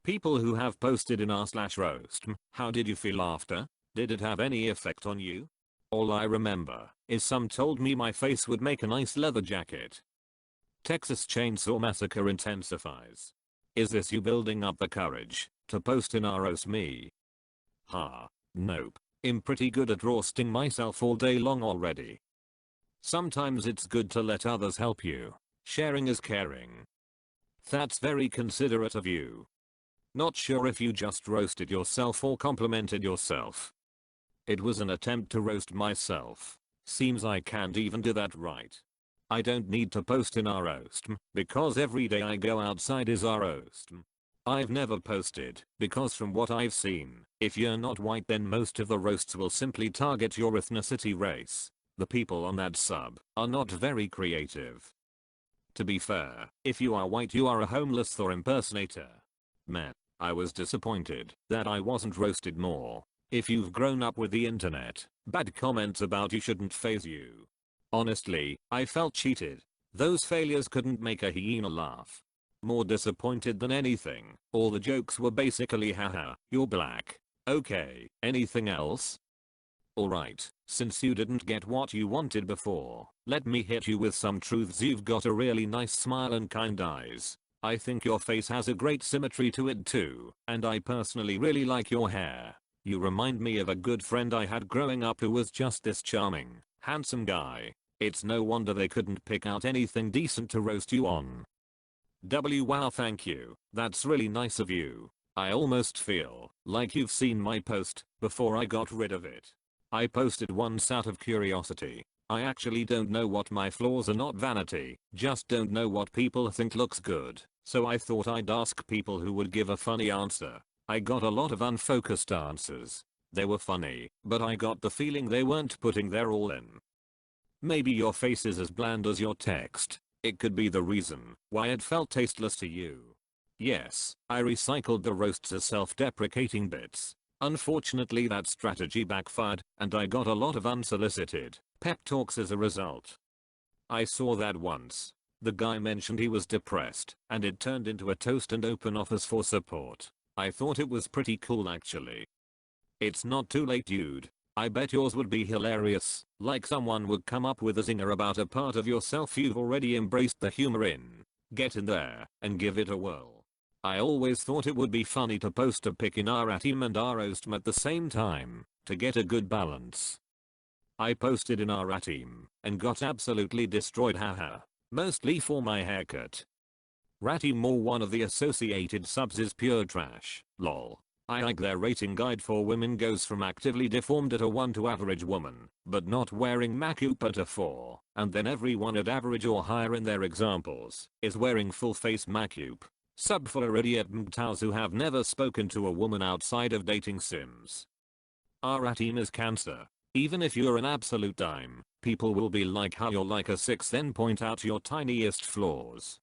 People who have posted in r/roast. How did you feel after? Did it have any effect on you? All I remember is some told me my face would make a nice leather jacket. Texas Chainsaw Massacre intensifies. Is this you building up the courage to post in RoastMe? Nope. I'm pretty good at roasting myself all day long already. Sometimes it's good to let others help you. Sharing is caring. That's very considerate of you. Not sure if you just roasted yourself or complimented yourself. It was an attempt to roast myself. Seems I can't even do that right. I don't need to post in RoastMe because every day I go outside is RoastMe. I've never posted because from what I've seen, if you're not white then most of the roasts will simply target your ethnicity race. The people on that sub are not very creative. To be fair, if you are white you are a homeless or impersonator. Man, I was disappointed that I wasn't roasted more. If you've grown up with the internet, bad comments about you shouldn't faze you. Honestly, I felt cheated. Those failures couldn't make a hyena laugh. More disappointed than anything, all the jokes were basically haha, you're black. Okay, anything else? Alright, since you didn't get what you wanted before, let me hit you with some truths. You've got a really nice smile and kind eyes. I think your face has a great symmetry to it too, and I personally really like your hair. You remind me of a good friend I had growing up who was just this charming, handsome guy. It's no wonder they couldn't pick out anything decent to roast you on. Wow, thank you. That's really nice of you. I almost feel like you've seen my post before I got rid of it. I posted once out of curiosity. I actually don't know what my flaws are, not vanity, just don't know what people think looks good. So I thought I'd ask people who would give a funny answer. I got a lot of unfocused answers. They were funny, but I got the feeling they weren't putting their all in. Maybe your face is as bland as your text. It could be the reason why it felt tasteless to you. Yes, I recycled the roasts as self-deprecating bits. Unfortunately that strategy backfired, and I got a lot of unsolicited pep talks as a result. I saw that once. The guy mentioned he was depressed, and it turned into a toast and open offers for support. I thought it was pretty cool actually. It's not too late, dude. I bet yours would be hilarious, like someone would come up with a zinger about a part of yourself you've already embraced the humor in. Get in there and give it a whirl. I always thought it would be funny to post a pic in our team and our RoastMe at the same time, to get a good balance. I posted in our team and got absolutely destroyed, haha. Mostly for my haircut. Ratty More, one of the associated subs, is pure trash, lol. I like their rating guide for women goes from actively deformed at a 1 to average woman, but not wearing makeup at a 4, and then everyone at average or higher in their examples is wearing full face makeup. Sub for idiot mgtaus who have never spoken to a woman outside of dating sims. Our team is cancer. Even if you're an absolute dime, people will be like how you're like a 6 then point out your tiniest flaws.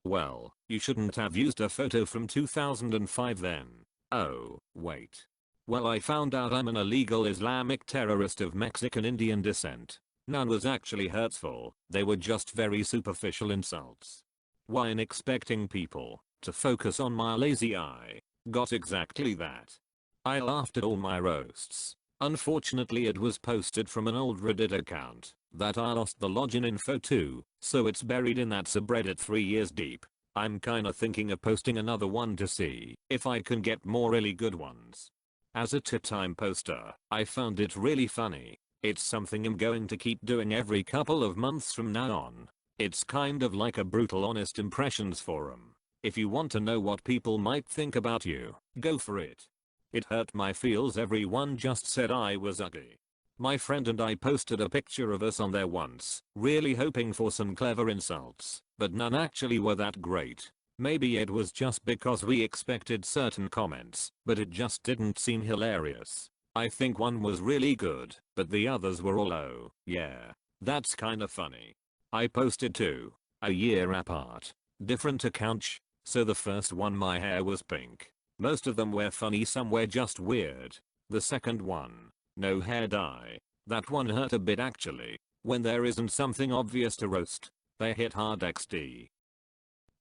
Well, you shouldn't have used a photo from 2005 then. Oh, wait. Well, I found out I'm an illegal Islamic terrorist of Mexican Indian descent. None was actually hurtful, they were just very superficial insults. Why expecting people to focus on my lazy eye? Got exactly that. I laughed at all my roasts. Unfortunately it was posted from an old Reddit account that I lost the login info to, so it's buried in that subreddit 3 years deep. I'm kinda thinking of posting another one to see if I can get more really good ones. As a time poster, I found it really funny. It's something I'm going to keep doing every couple of months from now on. It's kind of like a brutal honest impressions forum. If you want to know what people might think about you, go for it. It hurt my feels everyone just said I was ugly. My friend and I posted a picture of us on there once, really hoping for some clever insults, but none actually were that great. Maybe it was just because we expected certain comments, but it just didn't seem hilarious. I think one was really good, but the others were all oh, yeah, that's kinda funny. I posted two, a year apart, different accounts, so the first one my hair was pink. Most of them were funny, some were just weird. The second one, no hair dye. That one hurt a bit actually. When there isn't something obvious to roast, they hit hard XD.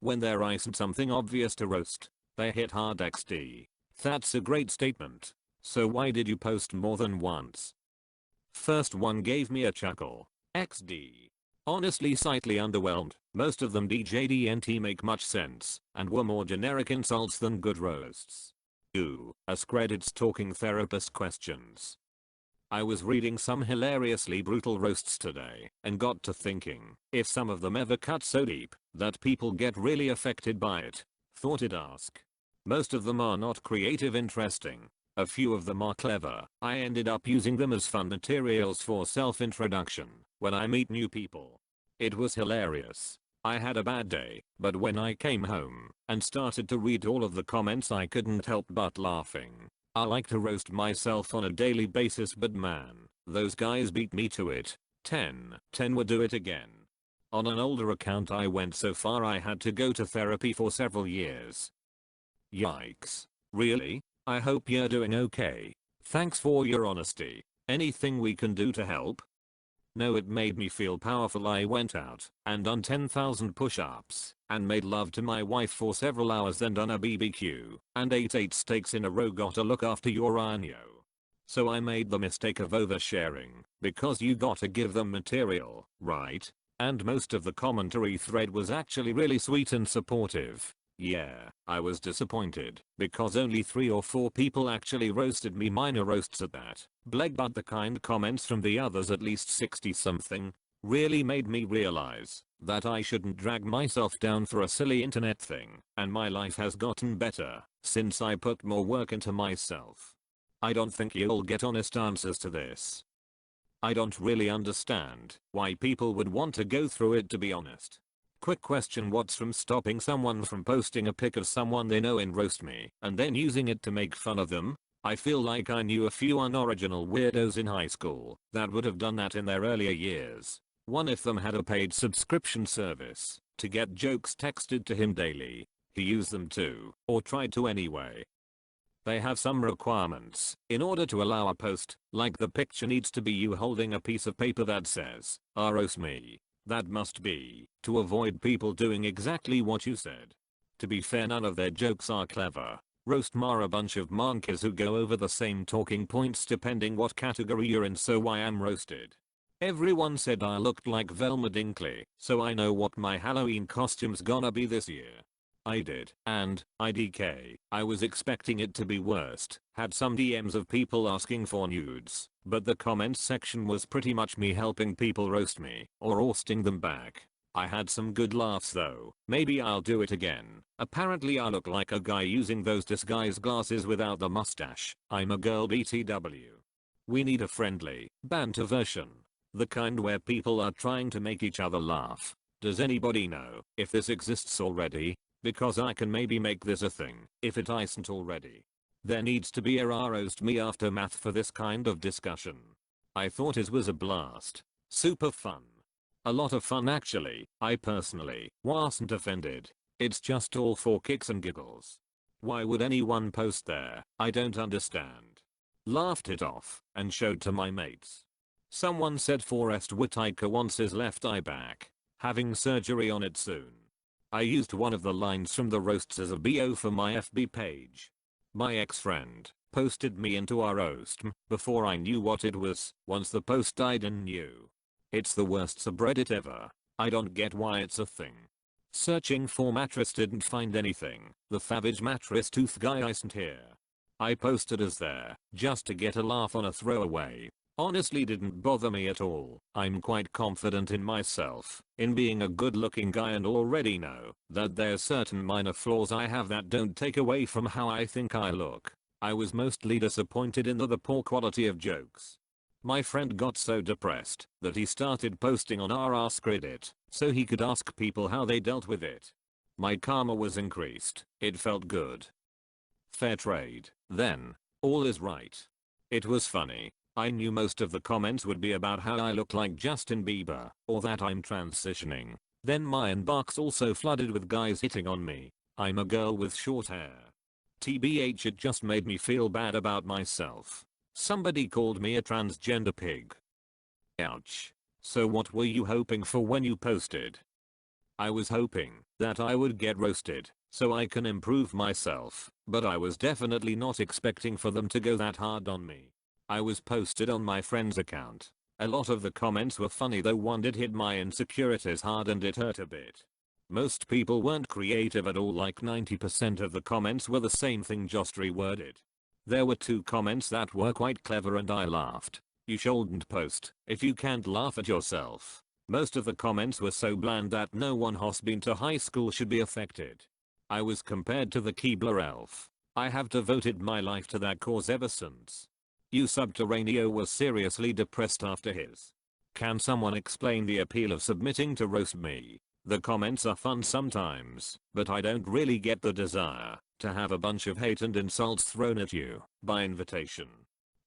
When there isn't something obvious to roast, They hit hard XD. That's a great statement. So why did you post more than once? First one gave me a chuckle. XD. Honestly slightly underwhelmed. Most of them DJDNT make much sense and were more generic insults than good roasts. Ooh, askreddit's talking therapist questions. I was reading some hilariously brutal roasts today and got to thinking if some of them ever cut so deep that people get really affected by it. Thought I'd ask. Most of them are not creative interesting. A few of them are clever. I ended up using them as fun materials for self-introduction when I meet new people. It was hilarious. I had a bad day, but when I came home and started to read all of the comments I couldn't help but laughing. I like to roast myself on a daily basis, but man, those guys beat me to it. 10 would do it again. On an older account I went so far I had to go to therapy for several years. Yikes. Really? I hope you're doing okay. Thanks for your honesty. Anything we can do to help? No, it made me feel powerful. I went out and done 10,000 push-ups and made love to my wife for several hours, then done a BBQ and ate 8 steaks in a row. Gotta look after your Anyo. So I made the mistake of oversharing because you gotta give them material, right? And most of the commentary thread was actually really sweet and supportive. Yeah, I was disappointed because only 3 or 4 people actually roasted me, minor roasts at that. Bleg, but the kind comments from the others, at least 60 something, really made me realize that I shouldn't drag myself down for a silly internet thing, and my life has gotten better since I put more work into myself. I don't think you'll get honest answers to this. I don't really understand why people would want to go through it, to be honest. Quick question: what's from stopping someone from posting a pic of someone they know in RoastMe and then using it to make fun of them? I feel like I knew a few unoriginal weirdos in high school that would have done that in their earlier years. One of them had a paid subscription service to get jokes texted to him daily. He used them too, or tried to anyway. They have some requirements in order to allow a post, like the picture needs to be you holding a piece of paper that says, RoastMe. That must be to avoid people doing exactly what you said. To be fair, none of their jokes are clever. RoastMe are a bunch of monkeys who go over the same talking points depending what category you're in, so I am roasted. Everyone said I looked like Velma Dinkley, so I know what my Halloween costume's gonna be this year. I did, and IDK, I was expecting it to be worst. Had some DMs of people asking for nudes, but the comments section was pretty much me helping people roast me or roasting them back. I had some good laughs though. Maybe I'll do it again. Apparently I look like a guy using those disguise glasses without the mustache. I'm a girl BTW. We need a friendly banter version. The kind where people are trying to make each other laugh. Does anybody know if this exists already? Because I can maybe make this a thing if it isn't already. There needs to be a RoastMe aftermath for this kind of discussion. I thought it was a blast. Super fun. A lot of fun actually. I personally wasn't offended. It's just all for kicks and giggles. Why would anyone post there? I don't understand. Laughed it off and showed to my mates. Someone said Forrest Whitaker wants his left eye back. Having surgery on it soon. I used one of the lines from the roasts as a BO for my FB page. My ex-friend posted me into our RoastMe before I knew what it was. Once the post died and knew. It's the worst subreddit ever. I don't get why it's a thing. Searching for mattress, didn't find anything. The Favage mattress tooth guy isn't here. I posted as there just to get a laugh on a throwaway. Honestly didn't bother me at all. I'm quite confident in myself, in being a good looking guy, and already know that there's certain minor flaws I have that don't take away from how I think I look. I was mostly disappointed in the poor quality of jokes. My friend got so depressed that he started posting on our askreddit so he could ask people how they dealt with it. My karma was increased. It felt good. Fair trade. Then, all is right. It was funny. I knew most of the comments would be about how I look like Justin Bieber or that I'm transitioning. Then my inbox also flooded with guys hitting on me. I'm a girl with short hair. TBH, it just made me feel bad about myself. Somebody called me a transgender pig. Ouch. So what were you hoping for when you posted? I was hoping that I would get roasted so I can improve myself, but I was definitely not expecting for them to go that hard on me. I was posted on my friend's account. A lot of the comments were funny though one did hit my insecurities hard and it hurt a bit. Most people weren't creative at all, like 90% of the comments were the same thing just reworded. There were 2 comments that were quite clever and I laughed. You shouldn't post if you can't laugh at yourself. Most of the comments were so bland that no one who's been to high school should be affected. I was compared to the Keebler elf. I have devoted my life to that cause ever since. You Subterraneo was seriously depressed after his. Can someone explain the appeal of submitting to RoastMe? The comments are fun sometimes, but I don't really get the desire to have a bunch of hate and insults thrown at you by invitation.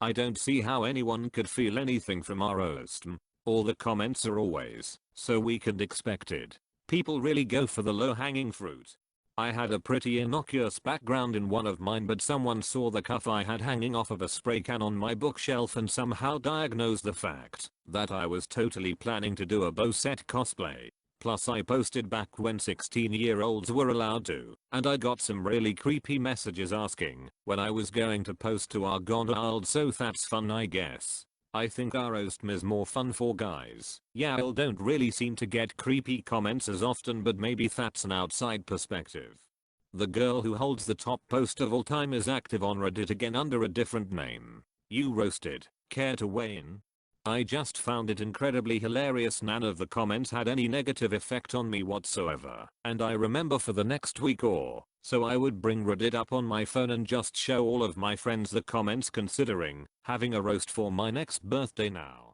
I don't see how anyone could feel anything from our RoastMe. All the comments are always so weak and expected. People really go for the low-hanging fruit. I had a pretty innocuous background in one of mine, but someone saw the cuff I had hanging off of a spray can on my bookshelf and somehow diagnosed the fact that I was totally planning to do a bow set cosplay. Plus I posted back when 16-year-olds were allowed to, and I got some really creepy messages asking when I was going to post to our Argyle, so that's fun I guess. I think our RoastMe is more fun for guys. Y'all don't really seem to get creepy comments as often, but maybe that's an outside perspective. The girl who holds the top post of all time is active on Reddit again under a different name. You roasted. Care to weigh in? I just found it incredibly hilarious. None of the comments had any negative effect on me whatsoever, and I remember for the next week or so I would bring Reddit up on my phone and just show all of my friends the comments, considering having a roast for my next birthday now.